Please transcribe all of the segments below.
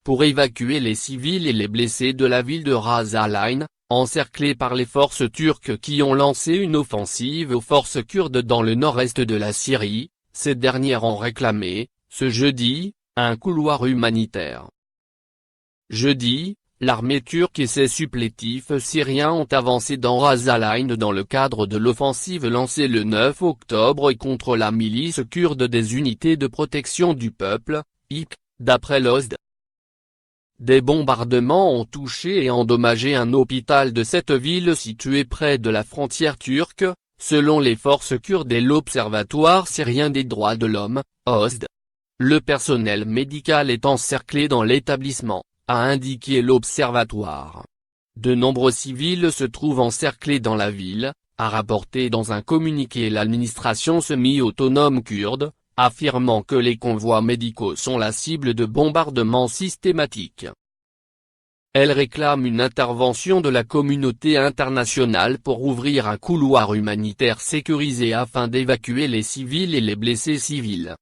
pour évacuer les civils et les blessés de la ville de Ras Al-Ain, encerclée par les forces turques qui ont lancé une offensive aux forces kurdes dans le nord-est de la Syrie. Ces dernières ont réclamé, ce jeudi, un couloir humanitaire. Jeudi, l'armée turque et ses supplétifs syriens ont avancé dans Ras Al-Ain dans le cadre de l'offensive lancée le 9 octobre contre la milice kurde des Unités de protection du peuple, IP, d'après l'OSD. Des bombardements ont touché et endommagé un hôpital de cette ville située près de la frontière turque, selon les forces kurdes et l'Observatoire syrien des droits de l'homme, OSD. Le personnel médical est encerclé dans l'établissement, a indiqué l'Observatoire. De nombreux civils se trouvent encerclés dans la ville, a rapporté dans un communiqué l'administration semi-autonome kurde, affirmant que les convois médicaux sont la cible de bombardements systématiques. Elle réclame une intervention de la communauté internationale pour ouvrir un couloir humanitaire sécurisé afin d'évacuer les civils et les blessés civils.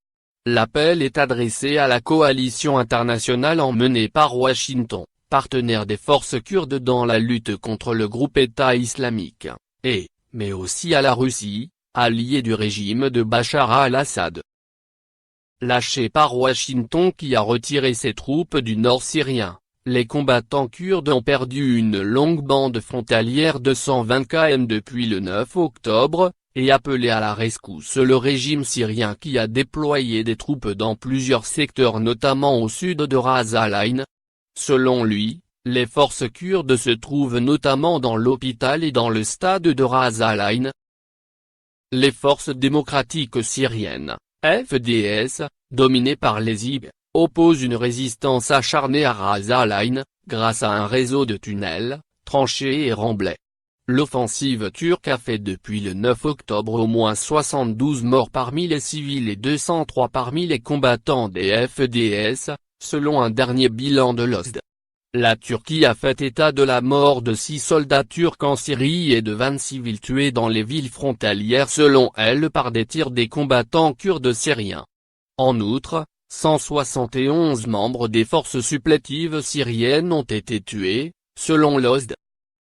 L'appel est adressé à la coalition internationale emmenée par Washington, partenaire des forces kurdes dans la lutte contre le groupe État islamique, mais aussi à la Russie, alliée du régime de Bachar al-Assad. Lâchés par Washington qui a retiré ses troupes du nord syrien, les combattants kurdes ont perdu une longue bande frontalière de 120 km depuis le 9 octobre, et appelé à la rescousse le régime syrien qui a déployé des troupes dans plusieurs secteurs notamment au sud de Ras Al-Ain. Selon lui, les forces kurdes se trouvent notamment dans l'hôpital et dans le stade de Ras Al-Ain. Les forces démocratiques syriennes, FDS, dominées par les IB, opposent une résistance acharnée à Ras Al-Ain, grâce à un réseau de tunnels, tranchées et remblais. L'offensive turque a fait depuis le 9 octobre au moins 72 morts parmi les civils et 203 parmi les combattants des FDS, selon un dernier bilan de l'OSD. La Turquie a fait état de la mort de 6 soldats turcs en Syrie et de 20 civils tués dans les villes frontalières selon elle par des tirs des combattants kurdes syriens. En outre, 171 membres des forces supplétives syriennes ont été tués, selon l'OSD.